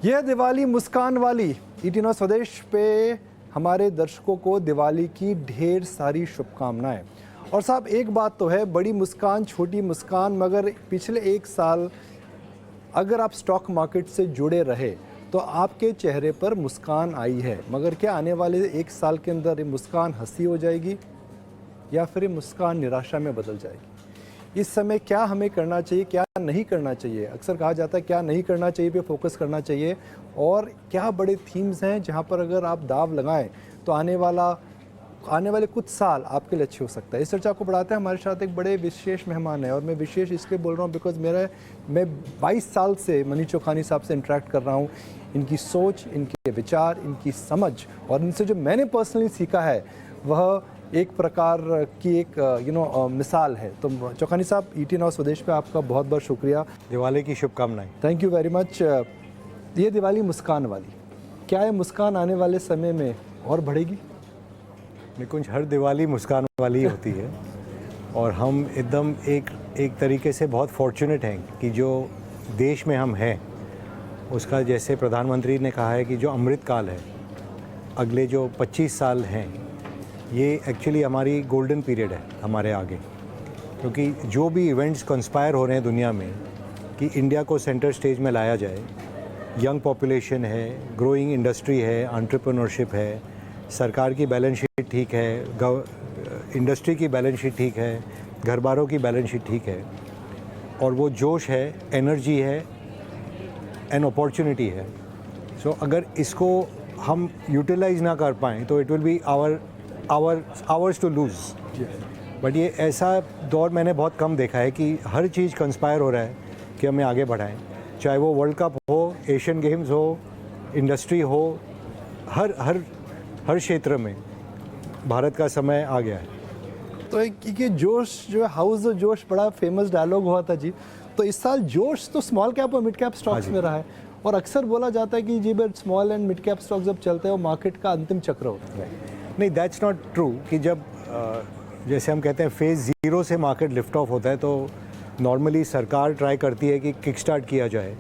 यह दिवाली मुस्कान वाली ET9 स्वदेश पे हमारे दर्शकों को दिवाली की ढेर सारी शुभकामनाएं। और साहब एक बात तो है, बड़ी मुस्कान छोटी मुस्कान, मगर पिछले एक साल अगर आप स्टॉक मार्केट से जुड़े रहे तो आपके चेहरे पर मुस्कान आई है। मगर क्या आने वाले एक साल के अंदर ये मुस्कान हंसी हो जाएगी या फिर ये मुस्कान निराशा में बदल जाएगी? इस समय क्या हमें करना चाहिए, क्या नहीं करना चाहिए? अक्सर कहा जाता है क्या नहीं करना चाहिए पे फोकस करना चाहिए, और क्या बड़े थीम्स हैं जहां पर अगर आप दाव लगाएं तो आने वाले कुछ साल आपके लिए अच्छे हो सकता है। इस चर्चा को बढ़ाते हैं, हमारे साथ एक बड़े विशेष मेहमान हैं, और मैं विशेष इसलिए बोल रहा हूँ बिकॉज मैं 22 साल से मनीष चौखानी साहब से इंटरेक्ट कर रहा हूँ। इनकी सोच, इनके विचार, इनकी समझ और इनसे जो मैंने पर्सनली सीखा है वह एक प्रकार की एक मिसाल है। तो चौखानी साहब, ET9 स्वदेश पे आपका बहुत बहुत शुक्रिया। दिवाली की शुभकामनाएं। Thank you very much. ये दिवाली मुस्कान वाली, क्या है मुस्कान आने वाले समय में और बढ़ेगी? निकुंज, हर दिवाली मुस्कान वाली ही होती है और हम एकदम एक तरीके से बहुत फॉर्चुनेट हैं कि जो देश में हम हैं उसका, जैसे प्रधानमंत्री ने कहा है कि जो अमृत काल है, अगले जो 25 साल हैं, ये एक्चुअली हमारी गोल्डन पीरियड है हमारे आगे। क्योंकि जो भी इवेंट्स कंस्पायर हो रहे हैं दुनिया में कि इंडिया को सेंटर स्टेज में लाया जाए, यंग पॉपुलेशन है, ग्रोइंग इंडस्ट्री है, एंटरप्रेन्योरशिप है, सरकार की बैलेंस शीट ठीक है, इंडस्ट्री की बैलेंस शीट ठीक है, घर बारों की बैलेंस शीट ठीक है, और वो जोश है, एनर्जी है, एन अपॉर्चुनिटी है। सो अगर इसको हम यूटिलाइज ना कर पाएँ तो it will be ours to lose. But ये ऐसा दौर मैंने बहुत कम देखा है कि हर चीज़ कंस्पायर हो रहा है कि हमें आगे बढ़ाएं, चाहे वो वर्ल्ड कप हो, एशियन गेम्स हो, इंडस्ट्री हो, हर क्षेत्र में भारत का समय आ गया है। तो ये जोश जो है, हाउस ऑफ जोश, बड़ा फेमस डायलॉग हुआ था जी। तो इस साल जोश तो स्मॉल कैप और मिड कैप स्टॉक्स में रहा है, और अक्सर बोला जाता है कि जी small and mid cap stocks जब चलते हैं वो मार्केट का अंतिम चक्र होता है। नहीं, दैट्स नॉट ट्रू। कि जब जैसे हम कहते हैं फेज़ 0 से मार्केट लिफ्ट ऑफ होता है तो नॉर्मली सरकार ट्राई करती है कि किक स्टार्ट किया जाए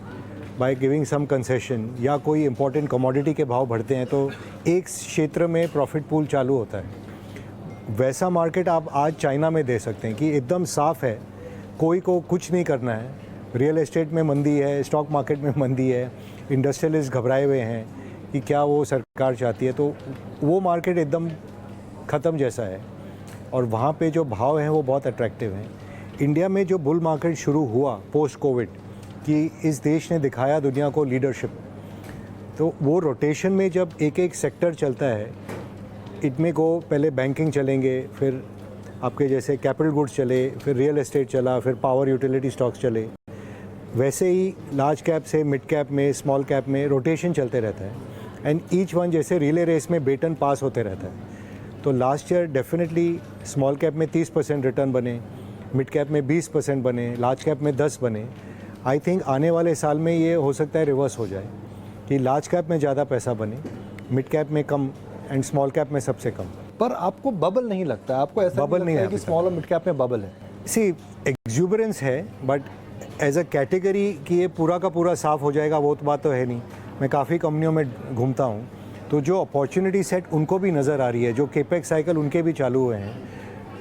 बाय गिविंग सम कंसेशन, या कोई इंपॉर्टेंट कमोडिटी के भाव बढ़ते हैं तो एक क्षेत्र में प्रॉफिट पूल चालू होता है। वैसा मार्केट आप आज चाइना में दे सकते हैं कि एकदम साफ़ है, कोई को कुछ नहीं करना है, रियल एस्टेट में मंदी है, स्टॉक मार्केट में मंदी है, इंडस्ट्रियलिस्ट घबराए हुए हैं कि क्या वो सरकार चाहती है, तो वो मार्केट एकदम ख़त्म जैसा है, और वहाँ पे जो भाव हैं वो बहुत अट्रैक्टिव हैं। इंडिया में जो बुल मार्केट शुरू हुआ पोस्ट कोविड, कि इस देश ने दिखाया दुनिया को लीडरशिप, तो वो रोटेशन में जब एक एक सेक्टर चलता है, इनमें को पहले बैंकिंग चलेंगे, फिर आपके जैसे कैपिटल गुड्स चले, फिर रियल एस्टेट चला, फिर पावर यूटिलिटी स्टॉक्स चले, वैसे ही लार्ज कैप से मिड कैप में, स्मॉल कैप में रोटेशन चलते रहता है, एंड ईच वन जैसे रिले रेस में बेटन पास होते रहता है। तो last year definitely small cap में 30% रिटर्न बने, मिड कैप में 20% बने, लार्ज कैप में 10 बने। आई थिंक आने वाले साल में ये हो सकता है रिवर्स हो जाए कि लार्ज कैप में ज़्यादा पैसा बने, मिड कैप में कम, एंड स्मॉल कैप में सबसे कम। पर आपको बबल नहीं लगता? आपको ऐसा बबल नहीं है कि स्मॉल और मिड कैप में बबल है? सी, एक्सूबरेंस है, बट एज अ कैटेगरी कि ये पूरा का पूरा साफ़ हो जाएगा वो तो बात तो है नहीं। मैं काफ़ी कंपनियों में घूमता हूँ तो जो अपॉर्चुनिटी सेट उनको भी नज़र आ रही है, जो केपेक्स साइकिल उनके भी चालू हुए हैं,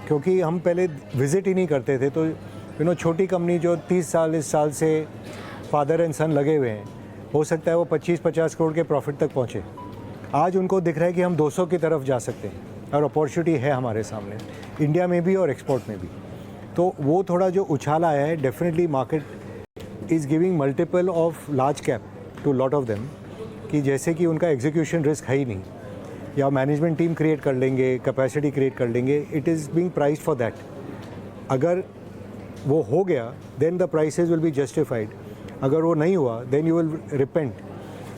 क्योंकि हम पहले विज़िट ही नहीं करते थे। तो छोटी कंपनी जो 30 साल इस साल से फादर एंड सन लगे हुए हैं, हो सकता है वो 25-50 करोड़ के प्रॉफिट तक पहुँचे। आज उनको दिख रहा है कि हम 200 की तरफ जा सकते हैं, और अपॉर्चुनिटी है हमारे सामने, इंडिया में भी और एक्सपोर्ट में भी। तो वो थोड़ा जो उछाल आया है, definitely market is giving multiple of large cap to lot of them, कि जैसे कि उनका एग्जीक्यूशन रिस्क है ही नहीं, या मैनेजमेंट टीम क्रिएट कर लेंगे, कैपेसिटी क्रिएट कर लेंगे, it is being priced for that. अगर वो हो गया then the prices will be justified, अगर वो नहीं हुआ देन यू विल रिपेंट।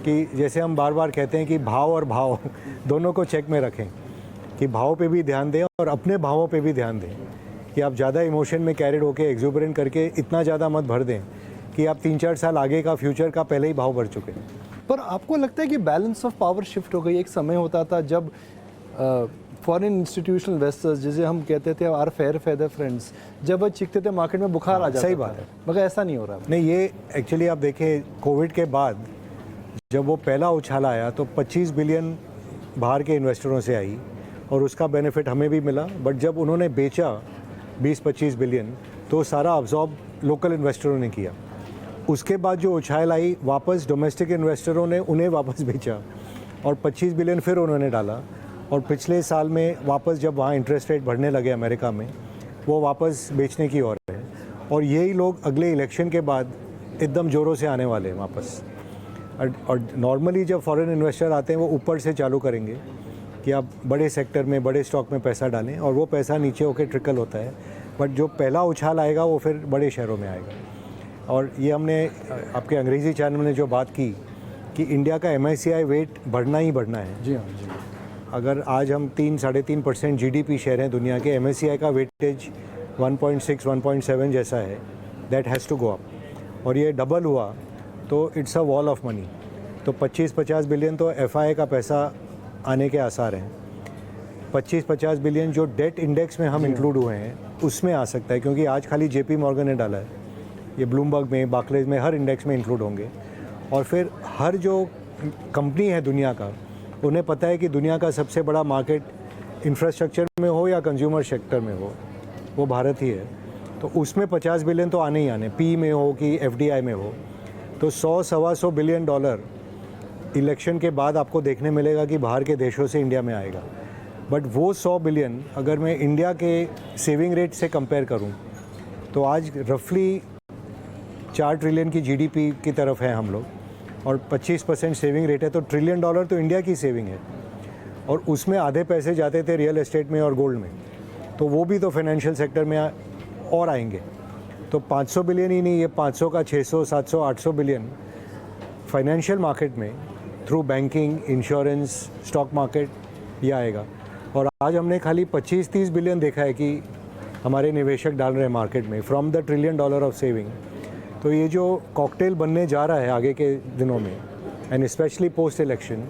कि जैसे हम बार बार कहते हैं कि भाव और भाव दोनों को चेक में रखें, कि भाव पे भी ध्यान दें और अपने भावों पे भी ध्यान दें, कि आप ज़्यादा इमोशन में कैरिड होकर एक्सूबरेंट करके इतना ज़्यादा मत भर दें कि आप 3-4 साल आगे का फ्यूचर का पहले ही भाव बढ़ चुके हैं। पर आपको लगता है कि बैलेंस ऑफ पावर शिफ्ट हो गई? एक समय होता था जब फॉरेन इंस्टीट्यूशनल इन्वेस्टर्स, जिसे हम कहते थे आर फेयर फेदर फ्रेंड्स, जब वो चिखते थे मार्केट में बुखार आ जाता था। सही बात है, मगर ऐसा नहीं हो रहा। नहीं, ये एक्चुअली आप देखें कोविड के बाद जब वो पहला उछाल आया तो 25 बिलियन बाहर के इन्वेस्टरों से आई और उसका बेनिफिट हमें भी मिला, बट जब उन्होंने बेचा 20-25 बिलियन तो सारा अब्जॉर्ब लोकल इन्वेस्टरों ने किया। उसके बाद जो उछाल आई वापस डोमेस्टिक इन्वेस्टरों ने उन्हें वापस बेचा और 25 बिलियन फिर उन्होंने डाला, और पिछले साल में वापस जब वहाँ इंटरेस्ट रेट बढ़ने लगे अमेरिका में, वो वापस बेचने की ओर है। और यही लोग अगले इलेक्शन के बाद एकदम ज़ोरों से आने वाले हैं वापस। और नॉर्मली जब फॉरेन इन्वेस्टर आते हैं वो ऊपर से चालू करेंगे कि आप बड़े सेक्टर में बड़े स्टॉक में पैसा डालें, और वो पैसा नीचे होकर ट्रिकल होता है, बट जो पहला उछाल आएगा वो फिर बड़े शहरों में आएगा। और ये हमने आपके अंग्रेज़ी चैनल में जो बात की कि इंडिया का MICI वेट बढ़ना ही बढ़ना है। जी हाँ जी। अगर आज हम 3-3.5% GDP शेयर हैं दुनिया के, MICI का वेटेज 1.6-1.7 जैसा है, that has to go up. और ये डबल हुआ तो it's a wall of money. तो 25-50 बिलियन तो FII का पैसा आने के आसार हैं। 25-50 बिलियन जो डेट इंडेक्स में हम इंक्लूड हुए हैं उसमें आ सकता है, क्योंकि आज खाली JP मॉर्गन ने डाला है, ये ब्लूमबर्ग में, बार्कलेज में, हर इंडेक्स में इंक्लूड होंगे। और फिर हर जो कंपनी है दुनिया का, उन्हें पता है कि दुनिया का सबसे बड़ा मार्केट इंफ्रास्ट्रक्चर में हो या कंज्यूमर सेक्टर में हो, वो भारत ही है। तो उसमें 50 बिलियन तो आने ही आने, PE में हो कि FDI में हो। तो 100-125 बिलियन डॉलर इलेक्शन के बाद आपको देखने मिलेगा कि बाहर के देशों से इंडिया में आएगा। बट वो 100 बिलियन अगर मैं इंडिया के सेविंग रेट से कंपेयर करूं तो आज रफली 4 ट्रिलियन की GDP की तरफ है हम लोग, और 25% सेविंग रेट है, तो $1 ट्रिलियन तो इंडिया की सेविंग है। और उसमें आधे पैसे जाते थे रियल एस्टेट में और गोल्ड में, तो वो भी तो फाइनेंशियल सेक्टर में और आएंगे। तो 500 बिलियन ही नहीं, ये 500 का 600, 700, 800 बिलियन फाइनेंशियल मार्केट में through banking, insurance, stock market ये आएगा। और आज हमने खाली 25-30 बिलियन देखा है कि हमारे निवेशक डाल रहे हैं मार्केट में from the $1 trillion of saving. तो ये जो कॉकटेल बनने जा रहा है आगे के दिनों में, and specially post election,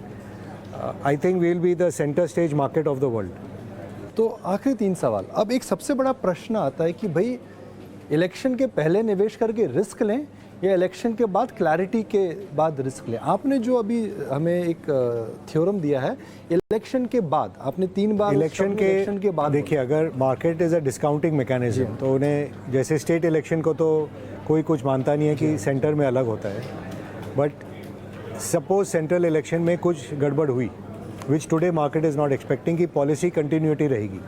I think will be the centre stage market of the world. तो आखिरी 3 सवाल। अब एक सबसे बड़ा प्रश्न आता है कि भाई इलेक्शन के पहले निवेश करके रिस्क लें या इलेक्शन के बाद क्लैरिटी के बाद रिस्क लें। आपने जो अभी हमें एक थ्योरम दिया है इलेक्शन के बाद, आपने 3 बार इलेक्शन के बाद देखिए, अगर market is a discounting mechanism, तो उन्हें जैसे स्टेट इलेक्शन को तो कोई कुछ मानता नहीं है कि सेंटर में अलग होता है, बट सपोज सेंट्रल इलेक्शन में कुछ गड़बड़ हुई, which today market is not expecting, कि पॉलिसी कंटिन्यूटी रहेगी।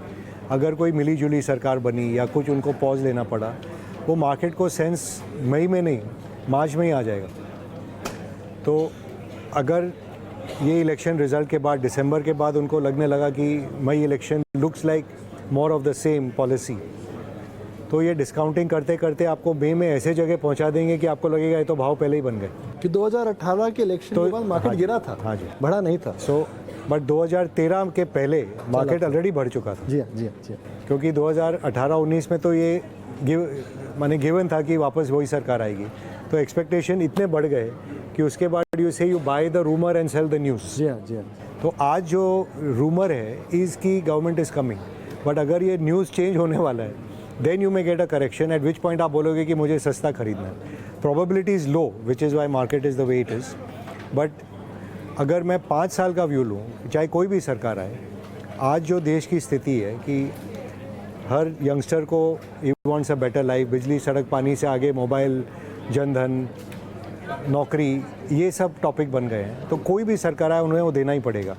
अगर कोई मिली जुली सरकार बनी या कुछ उनको पॉज लेना पड़ा, वो मार्केट को सेंस मई में नहीं मार्च में ही आ जाएगा। तो अगर ये इलेक्शन रिजल्ट के बाद, दिसंबर के बाद उनको लगने लगा कि मई election looks like more of the same policy, तो ये डिस्काउंटिंग करते करते आपको मई में ऐसे जगह पहुंचा देंगे कि आपको लगेगा ये तो भाव पहले ही बन गए। कि 2018 के इलेक्शन के बाद मार्केट गिरा था। हाँ जी, बढ़ा नहीं था। बट 2013 के पहले मार्केट ऑलरेडी बढ़ चुका था। जी हाँ जी हाँ जी हाँ। क्योंकि 2018-19 में तो ये गिवन था कि वापस वही सरकार आएगी, तो एक्सपेक्टेशन इतने बढ़ गए कि उसके बाद you say you buy the rumour and sell the news. जी हाँ जी हाँ। तो आज जो रूमर है इज़ की गवर्नमेंट इज़ कमिंग, बट अगर ये न्यूज़ चेंज होने वाला है then you may get a correction, at which point आप बोलोगे कि मुझे सस्ता खरीदना है। Probability is low, which is why market is the way it is. But अगर मैं 5 साल का व्यू लूँ, चाहे कोई भी सरकार आए, आज जो देश की स्थिति है कि हर यंगस्टर को he wants a better life, बिजली, सड़क, पानी से आगे मोबाइल, जनधन, नौकरी, ये सब टॉपिक बन गए हैं, तो कोई भी सरकार आए उन्हें वो देना ही पड़ेगा।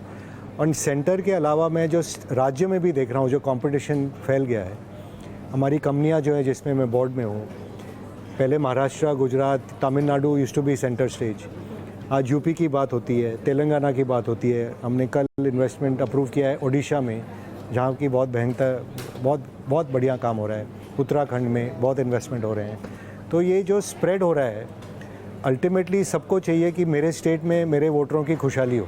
और सेंटर के अलावा मैं जो राज्य में भी देख रहा हूँ, जो कंपटीशन फैल गया है, हमारी कंपनियाँ जो है जिसमें मैं बोर्ड में हूँ, पहले Maharashtra, Gujarat, Tamil Nadu used to be centre stage, आज यूपी की बात होती है, तेलंगाना की बात होती है। हमने कल इन्वेस्टमेंट अप्रूव किया है ओडिशा में, जहाँ की बहुत बढ़िया काम हो रहा है। उत्तराखंड में बहुत इन्वेस्टमेंट हो रहे हैं। तो ये जो स्प्रेड हो रहा है, अल्टीमेटली सबको चाहिए कि मेरे स्टेट में मेरे वोटरों की खुशहाली हो,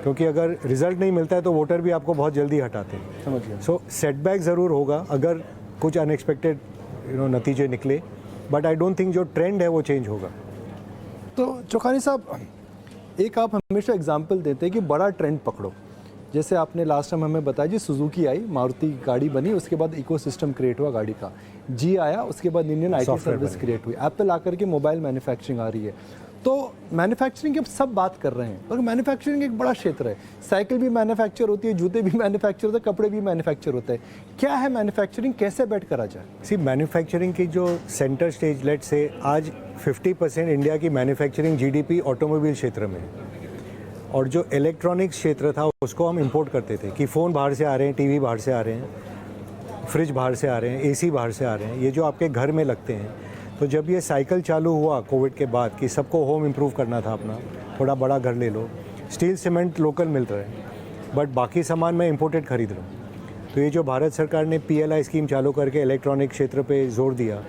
क्योंकि अगर रिजल्ट नहीं मिलता है तो वोटर भी आपको बहुत जल्दी हटाते हैं। समझ गया। सो सेटबैक ज़रूर होगा अगर कुछ अनएक्सपेक्टेड नतीजे निकले, बट आई डोंट थिंक जो ट्रेंड है वो चेंज होगा। तो चौखानी साहब, एक आप हमेशा एग्जांपल देते हैं कि बड़ा ट्रेंड पकड़ो। जैसे आपने लास्ट टाइम हमें बताया जी, सुजुकी आई, मारुति की गाड़ी बनी, उसके बाद इकोसिस्टम क्रिएट हुआ गाड़ी का, जी आया, उसके बाद इंडियन IT सर्विस क्रिएट हुई, एप्पल आकर के मोबाइल मैन्युफैक्चरिंग आ रही है। तो मैन्युफैक्चरिंग की अब सब बात कर रहे हैं, और मैन्युफैक्चरिंग एक बड़ा क्षेत्र है। साइकिल भी मैन्युफैक्चर होती है, जूते भी मैन्युफैक्चर होते हैं, कपड़े भी मैन्युफैक्चर होते हैं। क्या है मैन्युफैक्चरिंग, कैसे बैठ करा जाए? सी मैन्युफैक्चरिंग की जो सेंटर स्टेज लेट से आज 50% इंडिया की मैन्युफैक्चरिंग जीडीपी ऑटोमोबाइल क्षेत्र में है। और जो इलेक्ट्रॉनिक्स क्षेत्र था उसको हम इंपोर्ट करते थे कि फ़ोन बाहर से आ रहे हैं, टीवी बाहर से आ रहे हैं, फ्रिज बाहर से आ रहे हैं, एसी बाहर से आ रहे हैं, ये जो आपके घर में लगते हैं। तो जब ये साइकिल चालू हुआ कोविड के बाद कि सबको होम इम्प्रूव करना था अपना, थोड़ा बड़ा घर ले लो, स्टील सीमेंट लोकल मिल रहा है बट बाकी सामान मैं इम्पोर्टेड खरीद रहा हूँ। तो ये जो भारत सरकार ने PLI स्कीम चालू करके इलेक्ट्रॉनिक क्षेत्र पे जोर दिया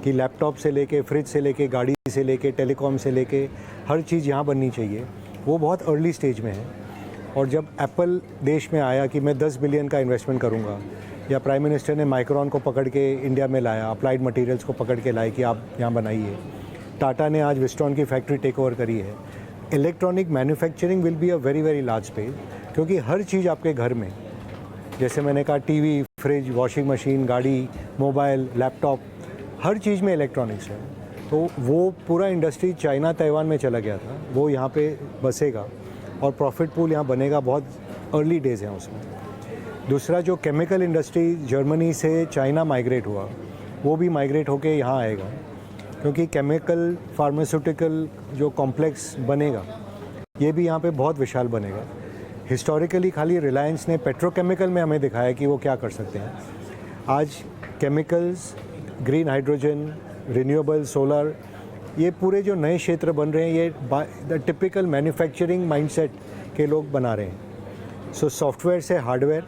कि लैपटॉप से लेके, फ्रिज से लेके, गाड़ी से लेके, टेलीकॉम से लेके हर चीज़ यहाँ बननी चाहिए, वो बहुत अर्ली स्टेज में है। और जब एप्पल देश में आया कि मैं 10 बिलियन का इन्वेस्टमेंट करूँगा, या प्राइम मिनिस्टर ने माइक्रॉन को पकड़ के इंडिया में लाया, अप्लाइड मटेरियल्स को पकड़ के लाए कि आप यहाँ बनाइए, टाटा ने आज विस्ट्रॉन की फैक्ट्री टेक ओवर करी है। Electronic manufacturing will be a very very large space, क्योंकि हर चीज़ आपके घर में, जैसे मैंने कहा टीवी, फ्रिज, वॉशिंग मशीन, गाड़ी, मोबाइल, लैपटॉप, हर चीज़ में इलेक्ट्रॉनिक्स है। तो वो पूरा इंडस्ट्री चाइना, ताइवान में चला गया था, वो यहाँ पे बसेगा और प्रॉफिट पूल यहाँ बनेगा। बहुत अर्ली डेज हैं उसमें। दूसरा जो केमिकल इंडस्ट्री जर्मनी से चाइना माइग्रेट हुआ, वो भी माइग्रेट होके यहाँ आएगा, क्योंकि केमिकल फार्मास्यूटिकल जो कॉम्प्लेक्स बनेगा ये भी यहाँ पे बहुत विशाल बनेगा। हिस्टोरिकली खाली रिलायंस ने पेट्रोकेमिकल में हमें दिखाया कि वो क्या कर सकते हैं। आज chemicals, green hydrogen, renewable, solar, ये पूरे जो नए क्षेत्र बन रहे हैं, ये द टिपिकल मैन्युफैक्चरिंग माइंडसेट के लोग बना रहे हैं। सो सॉफ्टवेयर से हार्डवेयर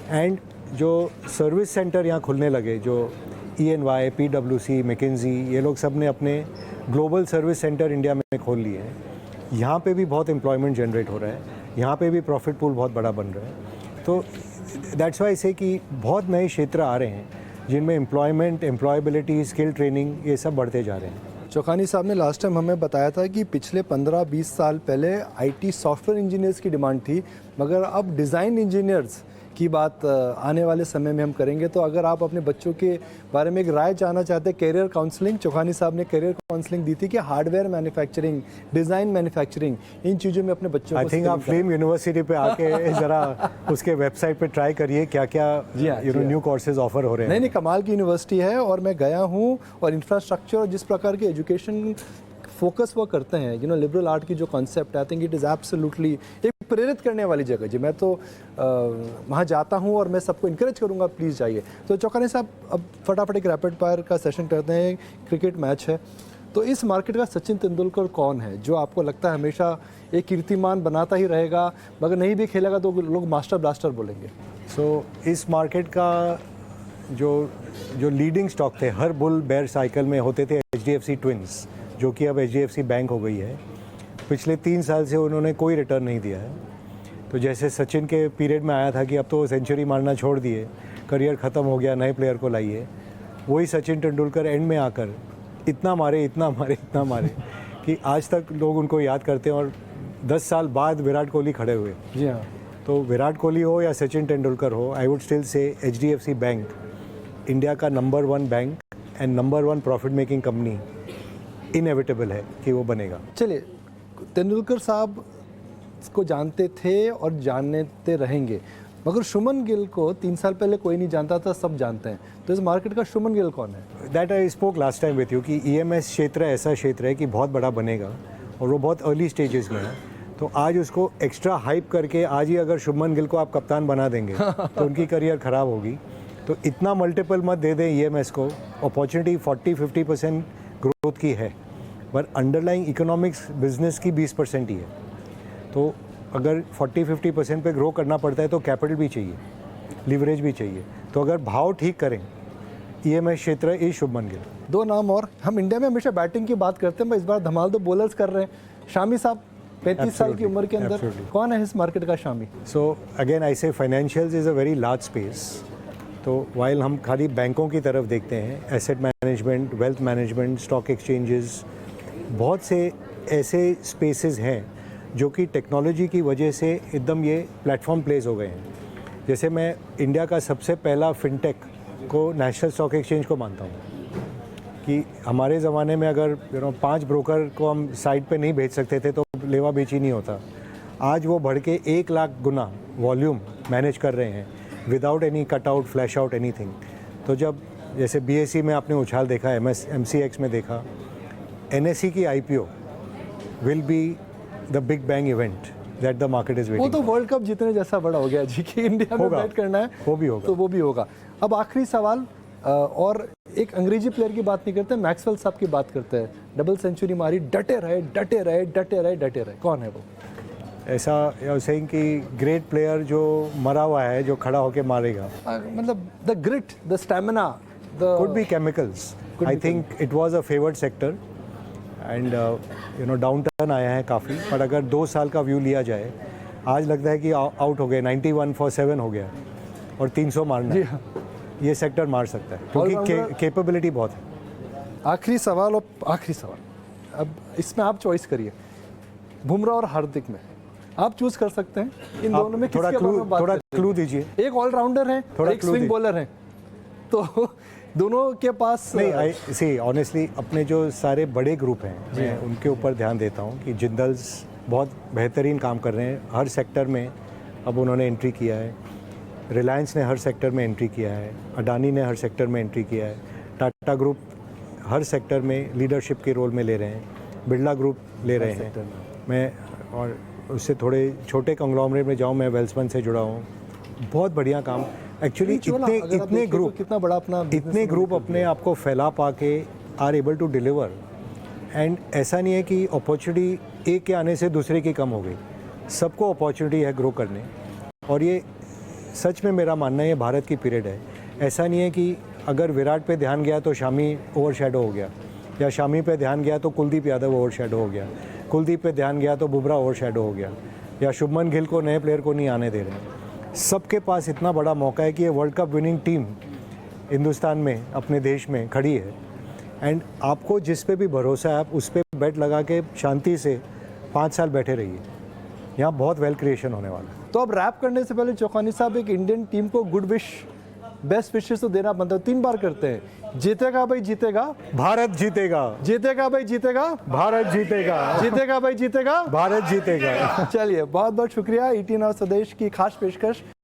एंड जो सर्विस सेंटर यहाँ खुलने लगे, जो ENY, PwC, McKinsey, ये लोग सब ने अपने ग्लोबल सर्विस सेंटर इंडिया में खोल लिए हैं। यहाँ पे भी बहुत एम्प्लॉयमेंट जनरेट हो रहा है, यहाँ पे भी प्रॉफिट पूल बहुत बड़ा बन रहा है। तो दैट्स वाई से कि बहुत नए क्षेत्र आ रहे हैं जिनमें एम्प्लॉयमेंट, एम्प्लॉयबिलिटी, स्किल ट्रेनिंग, ये सब बढ़ते जा रहे हैं। चौखानी साहब ने लास्ट टाइम हमें बताया था कि पिछले 15-20 साल पहले IT सॉफ्टवेयर इंजीनियर्स की डिमांड थी, मगर अब डिज़ाइन इंजीनियर्स की बात आने वाले समय में हम करेंगे। तो अगर आप अपने बच्चों के बारे में एक राय जानना चाहते हैं, करियर काउंसलिंग, चौखानी साहब ने करियर काउंसलिंग दी थी कि हार्डवेयर मैन्युफैक्चरिंग, डिज़ाइन मैन्युफैक्चरिंग, इन चीज़ों में अपने बच्चों को आई थिंक आप फिल्म यूनिवर्सिटी पे आके ज़रा उसके वेबसाइट पे ट्राई करिए क्या क्या न्यू कोर्सेज ऑफर हो रहे हैं। नहीं, कमाल की यूनिवर्सिटी है और मैं गया हूँ, और इंफ्रास्ट्रक्चर और जिस प्रकार के एजुकेशन फोकस वो करते हैं, लिबरल आर्ट की जो concept, I think it is absolutely एक प्रेरित करने वाली जगह जी। मैं तो वहाँ जाता हूँ और मैं सबको इनकरेज करूँगा, प्लीज़ जाइए। तो चौखानी साहब, अब फटाफट एक रैपिड फायर का सेशन करते हैं। क्रिकेट मैच है, तो इस मार्केट का सचिन तेंदुलकर कौन है जो आपको लगता है हमेशा एक कीर्तिमान बनाता ही रहेगा, मगर नहीं भी खेलेगा तो लोग मास्टर ब्लास्टर बोलेंगे? सो इस मार्केट का जो लीडिंग स्टॉक थे हर बुल बेयर साइकिल में होते थे HDFC ट्विंस, जो कि अब HDFC बैंक हो गई है। पिछले 3 साल से उन्होंने कोई रिटर्न नहीं दिया है। तो जैसे सचिन के पीरियड में आया था कि अब तो सेंचुरी मारना छोड़ दिए, करियर ख़त्म हो गया, नए प्लेयर को लाइए, वही सचिन तेंदुलकर एंड में आकर इतना मारे कि आज तक लोग उनको याद करते हैं। और 10 साल बाद विराट कोहली खड़े हुए। जी हाँ। तो विराट कोहली हो या सचिन तेंदुलकर हो, I would still say HDFC bank India का number 1 bank and number 1 profit making company inevitable है कि वो बनेगा। चलिए, तेंदुलकर साहब को जानते थे और जानते रहेंगे, मगर शुभमन गिल को 3 साल पहले कोई नहीं जानता था, सब जानते हैं। तो इस मार्केट का शुभमन गिल कौन है? That I spoke last time with you कि EMS क्षेत्र ऐसा क्षेत्र है कि बहुत बड़ा बनेगा और वो बहुत अर्ली स्टेजेस में है। तो आज उसको एक्स्ट्रा हाइप करके आज ही अगर शुभमन गिल को आप कप्तान बना देंगे तो उनकी करियर ख़राब होगी। तो इतना मल्टीपल मत दे दें EMS को। अपॉर्चुनिटी 40-50% ग्रोथ की है, पर अंडरलाइंग इकोनॉमिक्स बिजनेस की 20% ही है। तो अगर 40-50% पे ग्रो करना पड़ता है तो कैपिटल भी चाहिए, लिवरेज भी चाहिए। तो अगर भाव ठीक करें, EMS क्षेत्र इज शुभमन गिल। 2 नाम और, हम इंडिया में हमेशा बैटिंग की बात करते हैं, इस बार धमाल तो बॉलर्स कर रहे हैं। शामी साहब 35 साल की उम्र के अंदर कौन है इस मार्केट का शामी? सो अगेन आई से financials is a very large space. तो वाइल हम खाली बैंकों की तरफ देखते हैं, asset management, wealth management, stock exchanges, बहुत से ऐसे स्पेसेस हैं जो कि टेक्नोलॉजी की वजह से एकदम ये प्लेटफॉर्म प्लेस हो गए हैं। जैसे मैं इंडिया का सबसे पहला फिनटेक को नेशनल स्टॉक एक्सचेंज को मानता हूँ। कि हमारे ज़माने में अगर 5 ब्रोकर को हम साइट पे नहीं भेज सकते थे तो लेवा बेची नहीं होता। आज वो बढ़ के 1 लाख गुना वॉल्यूम मैनेज कर रहे हैं without any cut out, flash out, anything. तो जब जैसे BSE में आपने उछाल देखा, MCX में देखा, NSE की IPO will be the big bang event that the market is वो वेटिंग। तो वर्ल्ड कप जीतने जैसा बड़ा हो गया जी कि इंडिया में होगा। बैट करना है, वो भी होगा। तो वो भी होगा। अब आखिरी सवाल, और एक अंग्रेजी प्लेयर की बात नहीं करते, मैक्सवेल साहब की बात करते हैं। डबल सेंचुरी मारी, डटे रहे डटे रहे डटे रहे डटे रहे, कौन है वो? ऐसा सेइंग कि ग्रेट प्लेयर जो मरा हुआ है, जो खड़ा होके मारेगा। मतलब the grit, the stamina, the Could be chemicals. I think it was a favored sector and downturn आया है काफ़ी, पर अगर 2 साल का व्यू लिया जाए, आज लगता है कि आउट हो गए, 91 for 7 हो गया और 300 मारना जी है। हाँ। ये सेक्टर मार सकता है क्योंकि All-rounder- कैपेबिलिटी बहुत है। आखिरी सवाल, और आखिरी सवाल, अब इसमें आप चॉइस करिए, बुमराह और हार्दिक में आप चूज कर सकते हैं इन आप दोनों में थोड़ा किसके बारे में बात थोड़ा करेंगे? क्लू दीजिए। एक ऑलराउंडर है, थोड़ा एक clue स्विंग दीजिए। बॉलर है, तो दोनों के पास नहीं, सी ऑनेस्टली अपने जो सारे बड़े ग्रुप हैं, मैं उनके ऊपर ध्यान देता हूँ कि जिंदल्स बहुत बेहतरीन काम कर रहे हैं हर सेक्टर में। अब उन्होंने एंट्री किया है, रिलायंस ने हर सेक्टर में एंट्री किया है, अडानी ने हर सेक्टर में एंट्री किया है, टाटा ग्रुप हर सेक्टर में लीडरशिप के रोल में ले रहे हैं, बिरला ग्रुप ले रहे हैं। मैं और उससे थोड़े छोटे कंग्लोमरेट में जाऊँ, मैं वेल्सपन से जुड़ा हूँ, बहुत बढ़िया काम। एक्चुअली इतने ग्रुप, कितना बड़ा अपना इतने ग्रुप अपने आप को फैला पा के are able to deliver. And ऐसा नहीं है कि अपॉर्चुनिटी एक के आने से दूसरे की कम हो गई, सबको अपॉर्चुनिटी है ग्रो करने। और ये सच में मेरा मानना है, ये भारत की पीरियड है। ऐसा नहीं है कि अगर विराट पे ध्यान गया तो शामी ओवरशैडो हो गया, या शामी पे ध्यान गया तो कुलदीप यादव ओवरशैडो हो गया, कुलदीप पे ध्यान गया तो बुमराह ओवरशैडो हो गया, या शुभमन गिल को, नए प्लेयर को नहीं आने दे रहे हैं। सबके पास इतना बड़ा मौका है कि ये world cup winning team Hindustan में, अपने देश में खड़ी है। एंड आपको जिस पे भी भरोसा है, आप उस पर बेट लगा के शांति से 5 साल बैठे रहिए। यहाँ बहुत वेल क्रिएशन होने वाला है। तो अब रैप करने से पहले चौखानी साहब, एक इंडियन टीम को गुड विश, बेस्ट विशेस तो देना बनता है, 3 बार करते हैं। जीतेगा भाई जीतेगा, भारत जीतेगा, जीतेगा भाई जीतेगा, भारत जीतेगा, जीतेगा भाई जीतेगा, भारत जीतेगा। चलिए बहुत बहुत शुक्रिया। 18 और स्वदेश की खास पेशकश